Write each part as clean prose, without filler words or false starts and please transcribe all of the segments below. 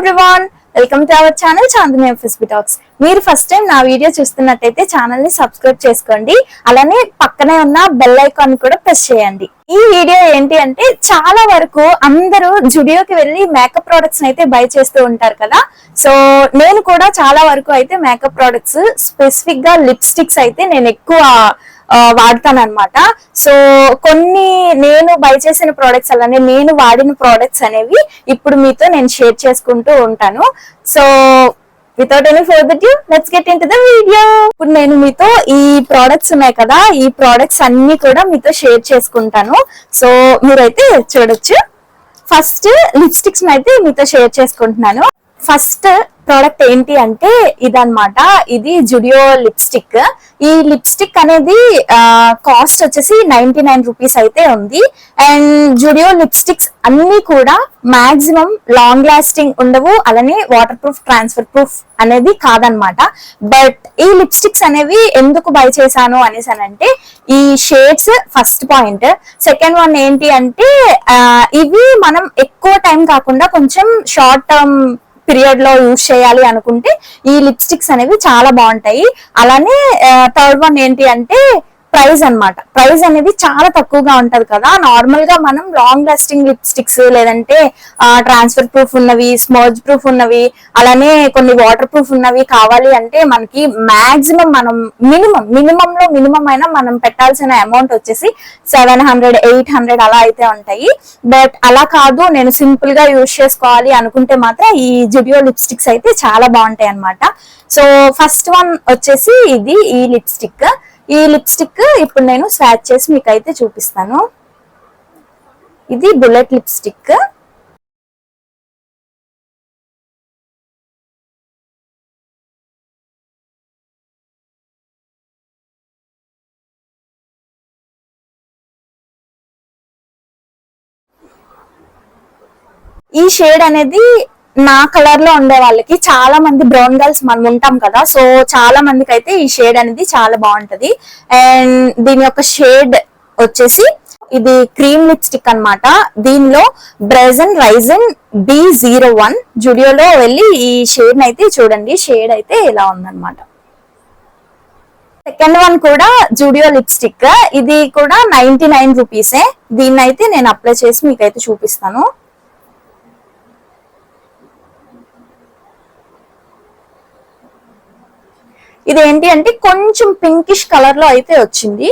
Everyone, welcome to our channel Chandini FSB talks. మీరు first time నా video చూస్తున్నట్టయితే channel ని సబ్స్క్రైబ్ చేసుకోండి, అలానే పక్కనే ఉన్న బెల్ ఐకాన్ కూడా ప్రెస్ చేయండి. ఈ వీడియో ఏంటి అంటే, చాలా వరకు అందరూ జుడియోకి వెళ్ళి మేకప్ ప్రొడక్ట్స్ అయితే బై చేస్తూ ఉంటారు కదా. సో నేను కూడా చాలా వరకు అయితే మేకప్ ప్రొడక్ట్స్, స్పెసిఫిక్ గా లిప్స్టిక్స్ అయితే నేను ఎక్కువ వాడతాను అనమాట. సో కొన్ని నేను బై చేసిన ప్రోడక్ట్స్ అలానే నేను వాడిన ప్రోడక్ట్స్ అనేవి ఇప్పుడు మీతో నేను షేర్ చేసుకుంటూ ఉంటాను. So without any further due, let's get into the video. ఇప్పుడు నేను మీతో ఈ ప్రోడక్ట్స్ ఉన్నాయి కదా, ఈ ప్రోడక్ట్స్ అన్ని కూడా మీతో షేర్ చేసుకుంటాను. సో మీరైతే చూడొచ్చు. ఫస్ట్ లిప్స్టిక్స్ అయితే మీతో షేర్ చేసుకుంటున్నాను. ఫస్ట్ ప్రోడక్ట్ ఏంటి అంటే ఇదన్నమాట. ఇది జుడియో లిప్స్టిక్. ఈ లిప్స్టిక్ అనేది కాస్ట్ వచ్చేసి 99 రూపీస్ అయితే ఉంది. అండ్ జుడియో లిప్స్టిక్స్ అన్ని కూడా మాక్సిమం లాంగ్ లాస్టింగ్ ఉండవు, అలానే వాటర్ ప్రూఫ్, ట్రాన్స్ఫర్ ప్రూఫ్ అనేది కాదనమాట. బట్ ఈ లిప్స్టిక్స్ అనేవి ఎందుకు బై చేశాను అనేసి అంటే, ఈ shades first point. Second one ఏంటి అంటే, ఇవి మనం ఎక్కువ టైం కాకుండా కొంచెం షార్ట్ టర్మ్ పీరియడ్ లో యూజ్ చేయాలి అనుకుంటే ఈ లిప్స్టిక్స్ అనేవి చాలా బాగుంటాయి. అలానే థర్డ్ వన్ ఏంటి అంటే ప్రైస్ అన్నమాట. ప్రైస్ అనేది చాలా తక్కువగా ఉంటది కదా. నార్మల్ గా మనం లాంగ్ లాస్టింగ్ లిప్స్టిక్స్, లేదంటే ట్రాన్స్ఫర్ ప్రూఫ్ ఉన్నవి, స్మర్జ్ ప్రూఫ్ ఉన్నవి, అలానే కొన్ని వాటర్ ప్రూఫ్ ఉన్నవి కావాలి అంటే మనకి మాక్సిమం మనం మినిమం అయినా మనం పెట్టాల్సిన అమౌంట్ వచ్చేసి 700, 800 అలా అయితే ఉంటాయి. బట్ అలా కాదు, నేను సింపుల్ గా యూజ్ చేసుకోవాలి అనుకుంటే మాత్రం ఈ జుడియో లిప్స్టిక్స్ అయితే చాలా బాగుంటాయి అన్నమాట. సో ఫస్ట్ వన్ వచ్చేసి ఇది, ఈ లిప్స్టిక్. ఈ లిప్స్టిక్ ఇప్పుడు నేను స్వాచ్ చేసి మీకు అయితే చూపిస్తాను. ఇది బుల్లెట్ లిప్స్టిక్. ఈ షేడ్ అనేది నా కలర్ లో ఉండే వాళ్ళకి, చాలా మంది బ్రౌన్ గర్ల్స్ మనం ఉంటాం కదా, సో చాలా మందికి అయితే ఈ షేడ్ అనేది చాలా బాగుంటది. అండ్ దీని యొక్క షేడ్ వచ్చేసి ఇది క్రీమ్ లిప్స్టిక్ అన్నమాట. దీనిలో బ్రెజన్ రైజన్ B01. జుడియోలో వెళ్ళి ఈ షేడ్ అయితే చూడండి. షేడ్ అయితే ఇలా ఉందన్నమాట. సెకండ్ వన్ కూడా జుడియో లిప్స్టిక్. ఇది కూడా 99 రూపీసే. దీన్ని అయితే నేను అప్లై చేసి మీకైతే చూపిస్తాను. ఇదేంటి అంటే కొంచెం పింకిష్ కలర్ లో అయితే వచ్చింది.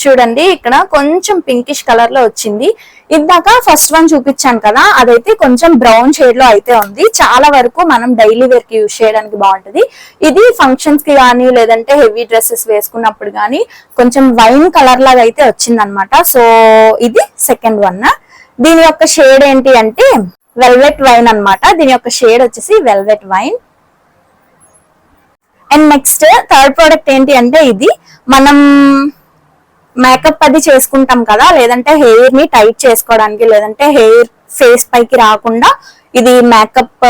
చూడండి, ఇక్కడ కొంచెం పింకిష్ కలర్ లో వచ్చింది. ఇందాక ఫస్ట్ వన్ చూపించాను కదా, అదైతే కొంచెం బ్రౌన్ షేడ్ లో అయితే ఉంది. చాలా వరకు మనం డైలీ వేర్ కి యూజ్ చేయడానికి బాగుంటది. ఇది ఫంక్షన్స్ కి కానీ, లేదంటే హెవీ డ్రెస్సెస్ వేసుకున్నప్పుడు కానీ కొంచెం వైన్ కలర్ లాగా అయితే వచ్చింది అనమాట. సో ఇది సెకండ్ వన్. దీని యొక్క షేడ్ ఏంటి అంటే వెల్వెట్ వైన్ అన్నమాట. దీని యొక్క షేడ్ వచ్చేసి velvet wine. And next third product ఏంటి అంటే, ఇది మనం మేకప్ అది చేసుకుంటాం కదా, లేదంటే హెయిర్ ని టైట్ చేసుకోవడానికి, లేదంటే హెయిర్ ఫేస్ పైకి రాకుండా ఇది మేకప్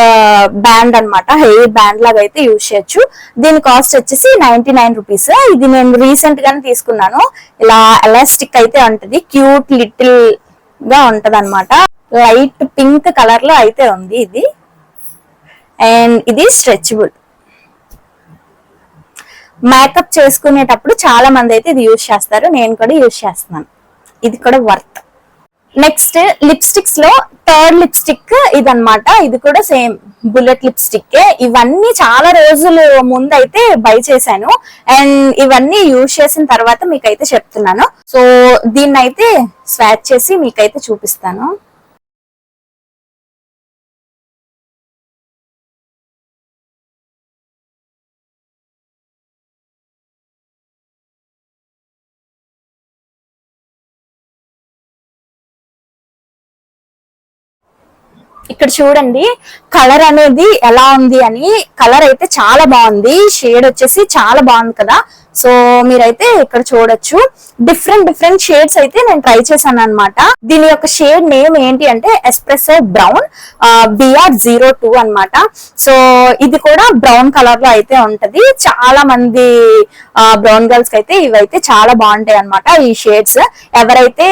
బ్యాండ్ అన్నమాట. హెయిర్ బ్యాండ్ లాగా అయితే యూజ్ చేయొచ్చు. దీని కాస్ట్ వచ్చేసి 99 రూపీస్. ఇది నేను రీసెంట్ గానే తీసుకున్నాను. ఇలా ఎలాస్టిక్ అయితే ఉంటది, క్యూట్ లిటిల్ గా ఉంటది అనమాట. లైట్ పింక్ కలర్ లో అయితే ఉంది ఇది. అండ్ ఇది స్ట్రెచబుల్. మేకప్ చేసుకునేటప్పుడు చాలా మంది అయితే ఇది యూజ్ చేస్తారు, నేను కూడా యూజ్ చేస్తున్నాను. ఇది కూడా వర్త్. నెక్స్ట్ లిప్స్టిక్స్ లో థర్డ్ లిప్స్టిక్ ఇదన్నమాట. ఇది కూడా సేమ్ బుల్లెట్ లిప్స్టిక్. ఇవన్నీ చాలా రోజులు ముందు అయితే బై చేశాను, అండ్ ఇవన్నీ యూజ్ చేసిన తర్వాత మీకైతే చెప్తున్నాను. సో దీన్ని అయితే స్వాచ్ చేసి మీకైతే చూపిస్తాను. ఇక్కడ చూడండి కలర్ అనేది ఎలా ఉంది అని. కలర్ అయితే చాలా బాగుంది, షేడ్ వచ్చేసి చాలా బాగుంది కదా. సో మీరైతే ఇక్కడ చూడొచ్చు డిఫరెంట్ షేడ్స్ అయితే నేను ట్రై చేశాను అనమాట. దీని యొక్క షేడ్ నేమ్ ఏంటి అంటే ఎస్ప్రెసో బ్రౌన్ BR02 అనమాట. సో ఇది కూడా బ్రౌన్ కలర్ లో అయితే ఉంటది. చాలా మంది బ్రౌన్ గర్ల్స్ కి అయితే ఇవైతే చాలా బాగుంటాయి అనమాట ఈ షేడ్స్. ఎవరైతే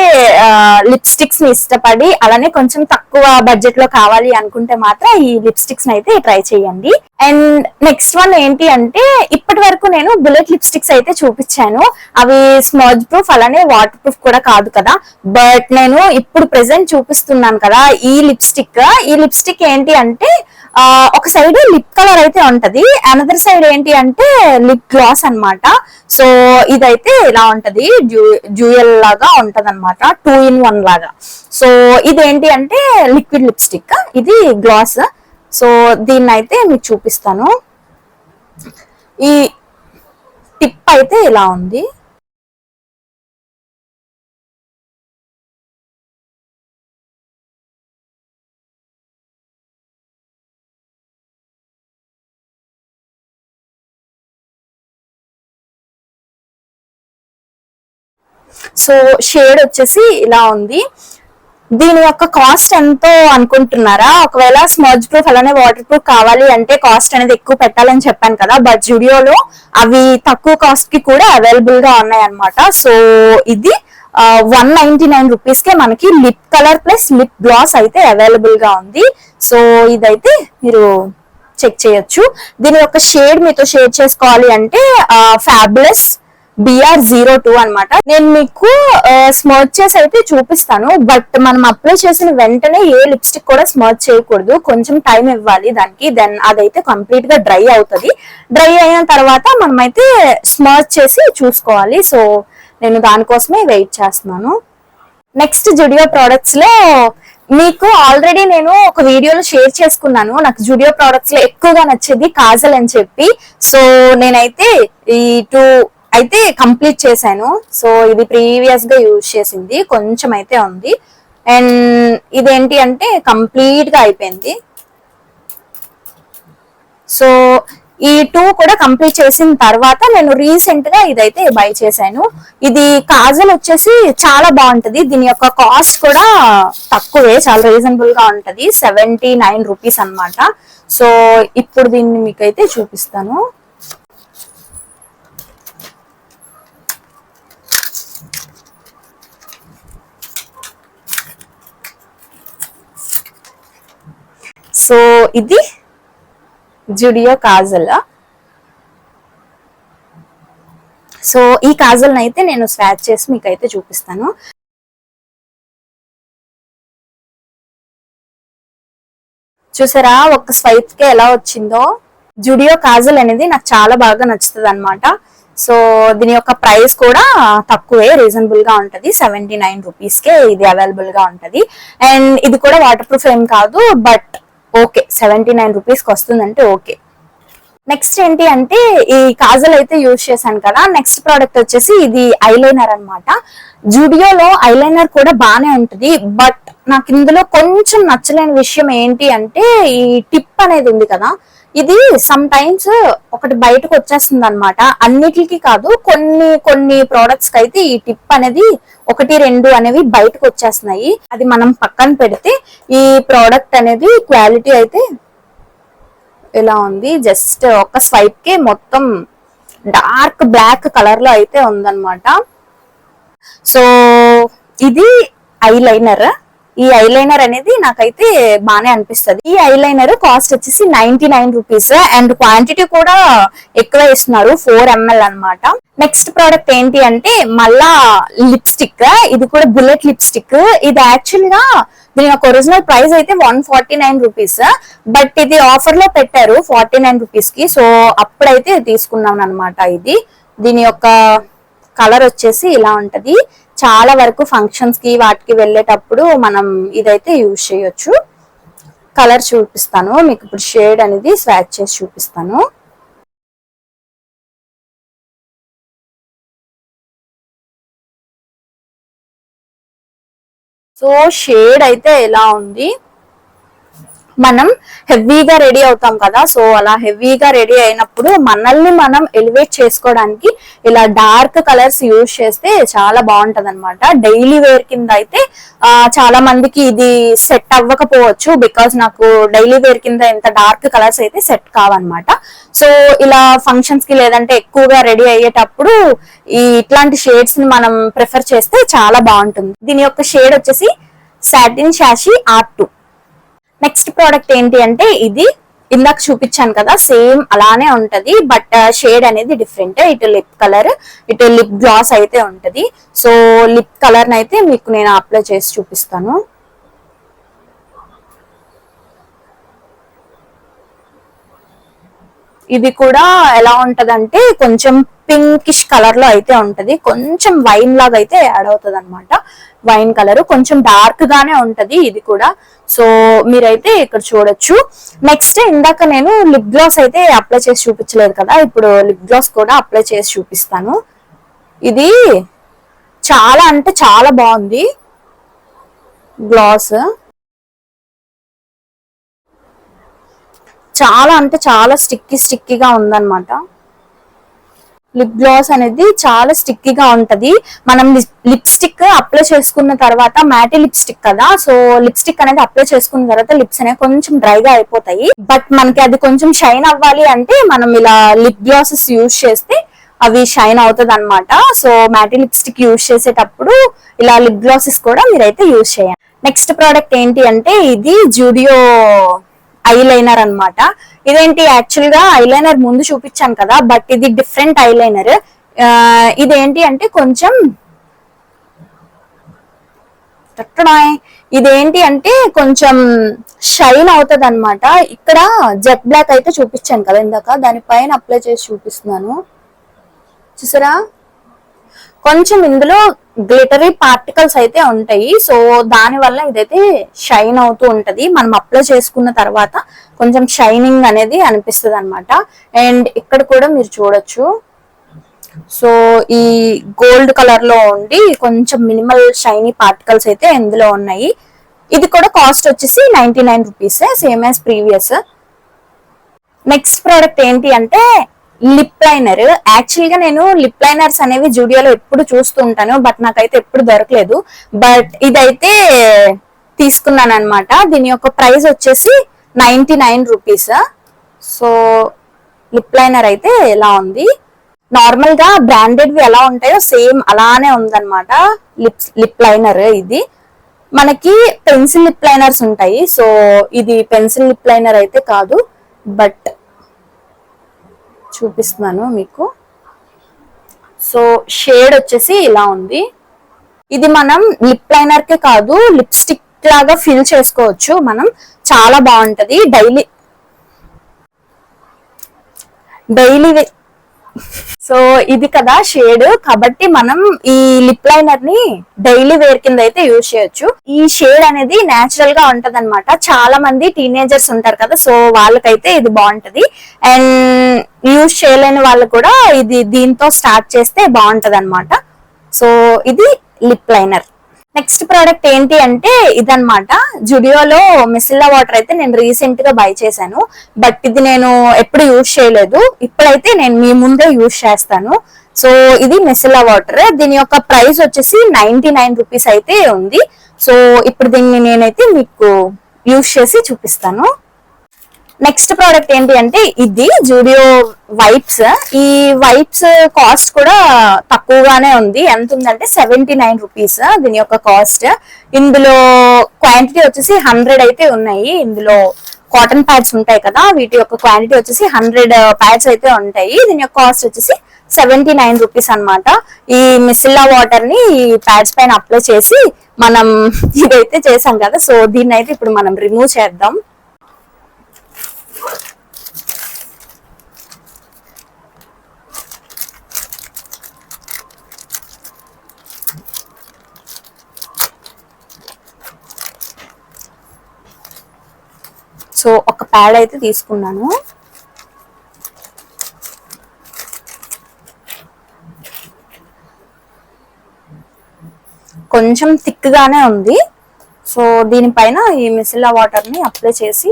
లిప్స్టిక్స్ ని ఇష్టపడి అలానే కొంచెం తక్కువ బడ్జెట్ లో కావాలి అనుకుంటే మాత్రం ఈ లిప్స్టిక్స్ అయితే ట్రై చేయండి. అండ్ నెక్స్ట్ వన్ ఏంటి అంటే ఇప్పటి వరకు నేను బుల్లెట్ లిప్స్టిక్స్ అయితే చూపించాను. అవి స్మర్జ్ ప్రూఫ్ అలానే వాటర్ ప్రూఫ్ కూడా కాదు కదా. బట్ నేను ఇప్పుడు ప్రెసెంట్ చూపిస్తున్నాను కదా ఈ లిప్స్టిక్ ఏంటి అంటే ఒక సైడ్ లిప్ కలర్ అయితే ఉంటది, అనదర్ సైడ్ ఏంటి అంటే లిప్ గ్లాస్ అన్నమాట. సో ఇదైతే ఇలా ఉంటది, డ్యూయల్ లాగా ఉంటది అనమాట, 2 in 1 లాగా. సో ఇదేంటి అంటే లిక్విడ్ లిప్స్టిక్, ఇది గ్లాస్. సో దీన్ని అయితే మీకు చూపిస్తాను. ఈ టిప్ అయితే ఇలా ఉంది. సో షేడ్ వచ్చేసి ఇలా ఉంది. దీని యొక్క కాస్ట్ ఎంతో అనుకుంటున్నారా? ఒకవేళ స్మర్జ్ ప్రూఫ్ అలానే వాటర్ ప్రూఫ్ కావాలి అంటే కాస్ట్ అనేది ఎక్కువ పెట్టాలని చెప్పాను కదా, బట్ జుడియోలో అవి తక్కువ కాస్ట్ కి కూడా అవైలబుల్ గా ఉన్నాయి అనమాట. సో ఇది 199 రూపీస్ కే మనకి lip colour plus lip gloss అయితే అవైలబుల్ గా ఉంది. సో ఇదైతే మీరు చెక్ చేయొచ్చు. దీని యొక్క షేడ్ మీతో షేర్ చేసుకోవాలి అంటే ఫ్యాబులస్ BR02 అనమాట. నేను మీకు స్మర్చ్ చేసి అయితే చూపిస్తాను, బట్ మనం అప్లై చేసిన వెంటనే ఏ లిప్స్టిక్ కూడా స్మర్చ్ చేయకూడదు, కొంచెం టైం ఇవ్వాలి దానికి. దెన్ అదైతే కంప్లీట్ గా డ్రై అవుతుంది. డ్రై అయిన తర్వాత మనమైతే స్మర్చ్ చేసి చూసుకోవాలి. సో నేను దానికోసమే వెయిట్ చేస్తున్నాను. నెక్స్ట్ జుడియో ప్రోడక్ట్స్ లో మీకు ఆల్రెడీ నేను ఒక వీడియోలో షేర్ చేసుకున్నాను, నాకు జుడియో ప్రోడక్ట్స్ లో ఎక్కువగా నచ్చేది కాజల్ అని చెప్పి. సో నేనైతే ఈ 2 అయితే కంప్లీట్ చేశాను. సో ఇది ప్రీవియస్ గా యూజ్ చేసింది, కొంచెం అయితే ఉంది. అండ్ ఇదేంటి అంటే కంప్లీట్ గా అయిపోయింది. సో ఈ 2 కూడా కంప్లీట్ చేసిన తర్వాత నేను రీసెంట్ గా ఇదైతే బై చేశాను. ఇది కాజల్ వచ్చేసి చాలా బాగుంటది. దీని యొక్క కాస్ట్ కూడా తక్కువే, చాలా రీజనబుల్ గా ఉంటది, 79 రూపీస్ అనమాట. సో ఇప్పుడు దీన్ని మీకైతే చూపిస్తాను. సో ఇది జుడియో కాజల్. సో ఈ కాజల్ అయితే నేను స్వాచ్ చేసి మీకైతే చూపిస్తాను. చూసారా ఒక్క స్వైప్ కే ఎలా వచ్చిందో. జుడియో కాజల్ అనేది నాకు చాలా బాగా నచ్చుతుంది అనమాట. సో దీని యొక్క ప్రైస్ కూడా తక్కువే, రీజనబుల్ గా ఉంటది, 79 రూపీస్ కే ఇది అవైలబుల్ గా ఉంటది. అండ్ ఇది కూడా వాటర్ ప్రూఫ్ ఏం కాదు, బట్ ఓకే 79 రూపీస్ కి వస్తుందంటే ఓకే. నెక్స్ట్ ఏంటి అంటే ఈ కాజల్ అయితే యూజ్ చేశాను కదా, నెక్స్ట్ ప్రోడక్ట్ వచ్చేసి ఇది ఐలైనర్ అనమాట. జుడియోలో ఐలైనర్ కూడా బానే ఉంటుంది, బట్ నాకు ఇందులో కొంచెం నచ్చలేని విషయం ఏంటి అంటే ఈ టిప్ అనేది ఉంది కదా, ఇది సమ్ టైమ్స్ ఒకటి బయటకు వచ్చేస్తుంది అనమాట. అన్నిటికి కాదు, కొన్ని ప్రోడక్ట్స్ కి అయితే ఈ టిప్ అనేది 1-2 అనేవి బయటకు వచ్చేస్తున్నాయి. అది మనం పక్కన పెడితే ఈ ప్రోడక్ట్ అనేది క్వాలిటీ అయితే ఇలా ఉంది. జస్ట్ ఒక స్వైప్ కి మొత్తం డార్క్ బ్లాక్ కలర్ లో అయితే ఉందన్నమాట. సో ఇది ఐలైనర్. ఈ ఐలైనర్ అనేది నాకైతే బానే అనిపిస్తుంది. ఈ ఐలైనర్ కాస్ట్ వచ్చేసి 99 రూపీస్ అండ్ క్వాంటిటీ కూడా ఎక్కువ ఇస్తున్నారు, 4 ml అనమాట. నెక్స్ట్ ప్రోడక్ట్ ఏంటి అంటే మళ్ళా లిప్స్టిక్. ఇది కూడా బుల్లెట్ లిప్స్టిక్. ఇది యాక్చువల్ గా దీని యొక్క ఒరిజినల్ ప్రైస్ అయితే 149 రూపీస్, బట్ ఇది ఆఫర్ లో పెట్టారు 49 రూపీస్ కి. సో అప్పుడైతే తీసుకున్నాను అనమాట. ఇది దీని యొక్క కలర్ వచ్చేసి ఇలా ఉంటది. చాలా వరకు ఫంక్షన్స్ కి వాటికి వెళ్ళేటప్పుడు మనం ఇదైతే యూజ్ చేయొచ్చు. కలర్ చూపిస్తాను మీకు ఇప్పుడు, షేడ్ అనేది స్వాచ్ చేసి చూపిస్తాను. సో షేడ్ అయితే ఎలా ఉంది. మనం హెవీగా రెడీ అవుతాం కదా, సో అలా హెవీగా రెడీ అయినప్పుడు మనల్ని మనం ఎలివేట్ చేసుకోవడానికి ఇలా డార్క్ కలర్స్ యూజ్ చేస్తే చాలా బాగుంటది అనమాట. డైలీ వేర్ కింద అయితే చాలా మందికి ఇది సెట్ అవ్వకపోవచ్చు, బికాస్ నాకు డైలీ వేర్ కింద ఇంత డార్క్ కలర్స్ అయితే సెట్ కావన్నమాట. సో ఇలా ఫంక్షన్స్ కి లేదంటే ఎక్కువగా రెడీ అయ్యేటప్పుడు ఇట్లాంటి షేడ్స్ ని మనం ప్రిఫర్ చేస్తే చాలా బాగుంటుంది. దీని యొక్క షేడ్ వచ్చేసి సాటిన్ షాషి R2. నెక్స్ట్ ప్రోడక్ట్ ఏంటి అంటే ఇది ఇందాక చూపించాను కదా, సేమ్ అలానే ఉంటది, బట్ షేడ్ అనేది డిఫరెంట్. ఇటు లిప్ కలర్, ఇటు లిప్ గ్లాస్ అయితే ఉంటది. సో లిప్ కలర్ అయితే మీకు నేను అప్లై చేసి చూపిస్తాను. ఇది కూడా ఎలా ఉంటదంటే కొంచెం పింకిష్ కలర్ లో అయితే ఉంటది, కొంచెం వైన్ లాగా అయితే యాడ్ అవుతుంది అనమాట. వైన్ కలర్ కొంచెం డార్క్ గానే ఉంటది ఇది కూడా. సో మీరైతే ఇక్కడ చూడొచ్చు. నెక్స్ట్ ఇందాక నేను లిప్ గ్లాస్ అయితే అప్లై చేసి చూపించలేదు కదా, ఇప్పుడు లిప్ గ్లాస్ కూడా అప్లై చేసి చూపిస్తాను. ఇది చాలా అంటే చాలా బాగుంది గ్లాస్. చాలా అంటే చాలా స్టిక్కీగా ఉందన్నమాట. లిప్ గ్లాస్ అనేది చాలా స్టిక్కీగా ఉంటది. మనం లిప్స్టిక్ అప్లై చేసుకున్న తర్వాత, మ్యాటీ లిప్స్టిక్ కదా, సో లిప్స్టిక్ అనేది అప్లై చేసుకున్న తర్వాత లిప్స్ అనేవి కొంచెం డ్రైగా అయిపోతాయి. బట్ మనకి అది కొంచెం షైన్ అవ్వాలి అంటే మనం ఇలా లిప్ గ్లాసెస్ యూజ్ చేస్తే అవి షైన్ అవుతుంది అనమాట. సో మ్యాటీ లిప్స్టిక్ యూజ్ చేసేటప్పుడు ఇలా లిప్ గ్లాసెస్ కూడా మీరైతే యూజ్ చేయండి. నెక్స్ట్ ప్రోడక్ట్ ఏంటి అంటే ఇది జూడియో ఐలైనర్ అన్నమాట. ఇదేంటి, యాక్చువల్ గా ఐలైనర్ ముందు చూపించాను కదా, బట్ ఇది డిఫరెంట్ ఐలైనర్. ఇదేంటి అంటే కొంచెం ఇదేంటి అంటే కొంచెం షైన్ అవుతుంది అనమాట. ఇక్కడ జెట్ బ్లాక్ అయితే చూపించాను కదా ఇందాక, దానిపైన అప్లై చేసి చూపిస్తున్నాను. చూసారా, కొంచెం ఇందులో గ్లిటరీ పార్టికల్స్ అయితే ఉంటాయి. సో దాని వల్ల ఇదైతే షైన్ అవుతూ ఉంటది. మనం అప్లై చేసుకున్న తర్వాత కొంచెం షైనింగ్ అనేది అనిపిస్తుంది అనమాట. అండ్ ఇక్కడ కూడా మీరు చూడొచ్చు. సో ఈ గోల్డ్ కలర్ లో ఉండి కొంచెం మినిమల్ షైనీ పార్టికల్స్ అయితే ఇందులో ఉన్నాయి. ఇది కూడా కాస్ట్ వచ్చేసి 99 rupees, same as previous. Next product ఏంటి అంటే లిప్ లైనర్. యాక్చువల్ గా నేను లిప్ లైనర్స్ అనేవి జూడియోలో ఎప్పుడు చూస్తూ ఉంటాను, బట్ నాకైతే ఎప్పుడు దొరకలేదు. బట్ ఇదైతే తీసుకున్నాను అనమాట. దీని యొక్క ప్రైస్ వచ్చేసి 99 రూపీస్. సో లిప్ లైనర్ అయితే ఎలా ఉంది, నార్మల్ గా బ్రాండెడ్ ఎలా ఉంటాయో సేమ్ అలానే ఉందన్నమాట. లిప్ లైనర్ ఇది మనకి పెన్సిల్ లిప్ లైనర్స్ ఉంటాయి. సో ఇది పెన్సిల్ లిప్ లైనర్ అయితే కాదు, బట్ చూపిస్తున్నాను మీకు. సో షేడ్ వచ్చేసి ఇలా ఉంది. ఇది మనం లిప్ లైనర్ కే కాదు, లిప్స్టిక్ లాగా ఫిల్ చేసుకోవచ్చు మనం. చాలా బాగుంటది డైలీ సో ఇది కదా షేడ్, కాబట్టి మనం ఈ లిప్ లైనర్ ని డైలీ వేర్ కింద అయితే యూజ్ చేయొచ్చు. ఈ షేడ్ అనేది నేచురల్ గా ఉంటది అనమాట. చాలా మంది టీనేజర్స్ ఉంటారు కదా, సో వాళ్ళకైతే ఇది బాగుంటది. అండ్ యూజ్ చేయలేని వాళ్ళు కూడా ఇది దీంతో స్టార్ట్ చేస్తే బాగుంటది అనమాట. సో ఇది లిప్ లైనర్. నెక్స్ట్ ప్రోడక్ట్ ఏంటి అంటే ఇదన్నమాట. జుడియోలో మిసిల్లా వాటర్ అయితే నేను రీసెంట్ గా బై చేశాను, బట్ ఇది నేను ఎప్పుడు యూజ్ చేయలేదు. ఇప్పుడైతే నేను మీ ముందే యూజ్ చేస్తాను. సో ఇది మిసిల్లా వాటర్. దీని యొక్క ప్రైస్ వచ్చేసి 99 రూపీస్ అయితే ఉంది. సో ఇప్పుడు దీన్ని నేనైతే మీకు యూజ్ చేసి చూపిస్తాను. నెక్స్ట్ ప్రోడక్ట్ ఏంటి అంటే ఇది జూడియో వైప్స్. ఈ వైప్స్ కాస్ట్ కూడా తక్కువగానే ఉంది. ఎంత ఉందంటే 79 రూపీస్ దీని యొక్క కాస్ట్. ఇందులో క్వాంటిటీ వచ్చేసి 100 అయితే ఉన్నాయి. ఇందులో కాటన్ ప్యాడ్స్ ఉంటాయి కదా, వీటి యొక్క క్వాంటిటీ వచ్చేసి 100 ప్యాడ్స్ అయితే ఉంటాయి. దీని యొక్క కాస్ట్ వచ్చేసి 79 రూపీస్ అనమాట. ఈ మిసిల్లా వాటర్ ని ఈ ప్యాడ్స్ పైన అప్లై చేసి మనం ఇదైతే చేసాం కదా, సో దీన్ని అయితే ఇప్పుడు మనం రిమూవ్ చేద్దాం. సో ఒక ప్యాడ్ అయితే తీసుకున్నాను. కొంచెం థిక్ గానే ఉంది. సో దీనిపైన ఈ మిసిల్లా వాటర్ ని అప్లై చేసి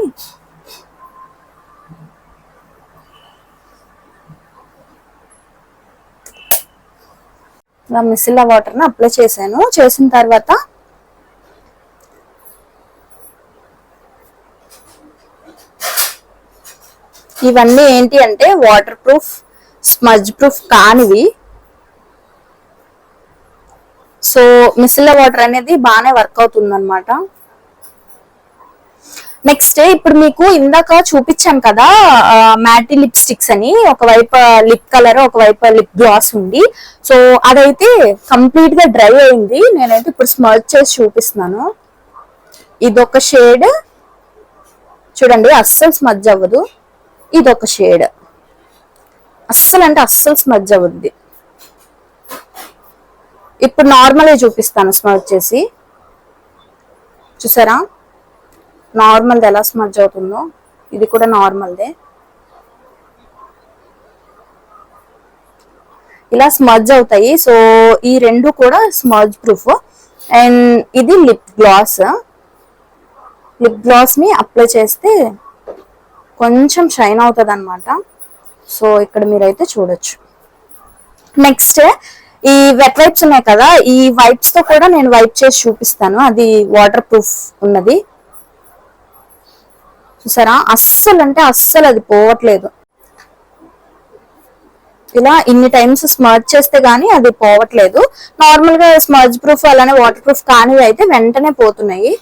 మిసిల్లా వాటర్ ని అప్లై చేశాను. చేసిన తర్వాత ఇవన్నీ ఏంటి అంటే వాటర్ ప్రూఫ్, స్మజ్ ప్రూఫ్ కానివి. సో మిసిల్లా వాటర్ అనేది బాగానే వర్క్ అవుతుంది అనమాట. నెక్స్ట్ ఇప్పుడు మీకు ఇందాక చూపించాను కదా మ్యాటీ లిప్స్టిక్స్ అని, ఒకవైపు లిప్ కలర్ ఒకవైపు లిప్ గ్లాస్ ఉంది. సో అదైతే కంప్లీట్ గా డ్రై అయింది. నేనైతే ఇప్పుడు స్మర్చ్ చేసి చూపిస్తున్నాను. ఇదొక షేడ్ చూడండి, అస్సలు స్మజ్ అవ్వదు. ఇదొక షేడ్ అస్సలు అంటే అస్సలు స్మజ్ అవ్వద్ది. ఇప్పుడు నార్మల్ చూపిస్తాను స్మర్చ్ చేసి. చూసారా నార్మల్ది ఎలా స్మజ్ అవుతుందో, ఇది కూడా నార్మల్దే. ఇలా స్మజ్ అవుతాయి. సో ఈ రెండు కూడా స్మజ్ ప్రూఫ్. అండ్ ఇది లిప్ గ్లాస్. లిప్ గ్లాస్ ని అప్లై చేస్తే కొంచెం షైన్ అవుతుంది అనమాట. సో ఇక్కడ మీరైతే చూడొచ్చు. నెక్స్ట్ ఈ వెట్ వైప్స్ ఉన్నాయి కదా, ఈ వైప్స్ తో కూడా నేను వైప్ చేసి చూపిస్తాను. అది వాటర్ ప్రూఫ్ ఉన్నది. చూసారా అస్సలు అంటే అస్సలు అది పోవట్లేదు. ఇలా ఇన్ని టైమ్స్ స్మర్చ్ చేస్తే గానీ అది పోవట్లేదు. నార్మల్ గా స్మర్చ్ ప్రూఫ్ అలానే వాటర్ ప్రూఫ్ కానివి అయితే వెంటనే పోతున్నాయి.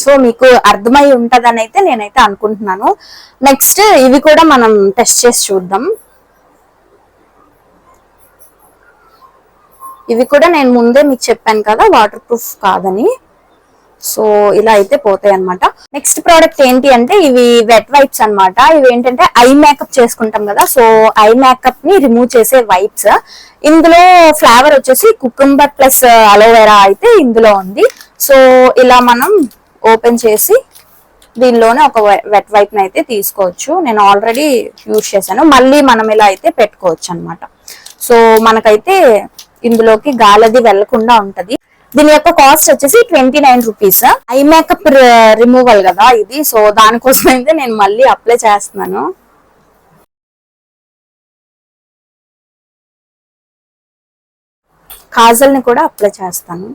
సో మీకు అర్థమై ఉంటదని అయితే నేనైతే అనుకుంటున్నాను. నెక్స్ట్ ఇవి కూడా మనం టెస్ట్ చేసి చూద్దాం. ఇవి కూడా నేను ముందే మీకు చెప్పాను కదా వాటర్ ప్రూఫ్ కాదని. సో ఇలా అయితే పోతాయి అనమాట. నెక్స్ట్ ప్రోడక్ట్ ఏంటి అంటే ఇవి వెట్ వైప్స్ అనమాట. ఇవి ఏంటంటే ఐ మేకప్ చేసుకుంటాం కదా, సో ఐ మేకప్ ని రిమూవ్ చేసే వైప్స్. ఇందులో ఫ్లేవర్ వచ్చేసి కుకుంబర్ ప్లస్ అలోవెరా అయితే ఇందులో ఉంది. సో ఇలా మనం ఓపెన్ చేసి దీనిలోనే ఒక వెట్ వైప్ ని అయితే తీసుకోవచ్చు. నేను ఆల్రెడీ యూజ్ చేశాను. మళ్ళీ మనం ఇలా అయితే పెట్టుకోవచ్చు అనమాట. సో మనకైతే ఇందులోకి గాలది వెళ్లకుండా ఉంటది. దీని యొక్క కాస్ట్ వచ్చేసి 29 రూపీస్. ఐ మేకప్ రిమూవల్ కదా ఇది, సో దానికోసం అయితే నేను మళ్ళీ అప్లై చేస్తున్నాను. కాజల్ ని కూడా అప్లై చేస్తాను.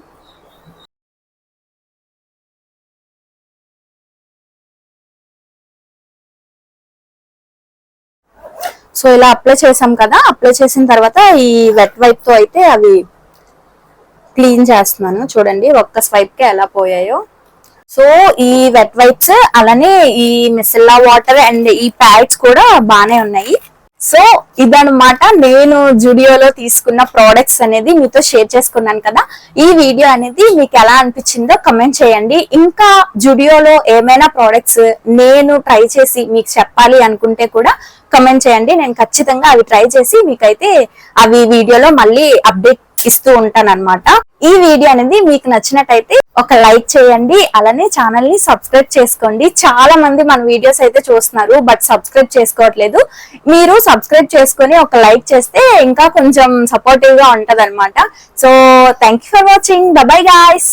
సో ఇలా అప్లై చేసాం కదా, అప్లై చేసిన తర్వాత ఈ వెట్ వైప్ తో అయితే అవి క్లీన్ చేస్తున్నాను. చూడండి ఒక్క స్వైప్ కి ఎలా పోయాయో. సో ఈ వెట్ వైప్స్ అలానే ఈ మిసిల్లా వాటర్ అండ్ ఈ ప్యాడ్స్ కూడా బాగానే ఉన్నాయి. సో ఇదనమాట నేను జుడియోలో తీసుకున్న ప్రోడక్ట్స్ అనేది మీతో షేర్ చేసుకున్నాను కదా. ఈ వీడియో అనేది మీకు ఎలా అనిపించిందో కమెంట్ చేయండి. ఇంకా జుడియోలో ఏమైనా ప్రోడక్ట్స్ నేను ట్రై చేసి మీకు చెప్పాలి అనుకుంటే కూడా కమెంట్ చేయండి. నేను ఖచ్చితంగా అవి ట్రై చేసి మీకైతే అవి వీడియోలో మళ్ళీ అప్డేట్ ఇస్తూ ఉంటాను అనమాట. ఈ వీడియో అనేది మీకు నచ్చినట్టయితే ఒక లైక్ చేయండి, అలానే ఛానల్ ని సబ్స్క్రైబ్ చేసుకోండి. చాలా మంది మన వీడియోస్ అయితే చూస్తున్నారు బట్ సబ్స్క్రైబ్ చేసుకోవట్లేదు. మీరు సబ్స్క్రైబ్ చేసుకొని ఒక లైక్ చేస్తే ఇంకా కొంచెం సపోర్టివ్ గా ఉంటది అనమాట. So thank you for watching. By by guys.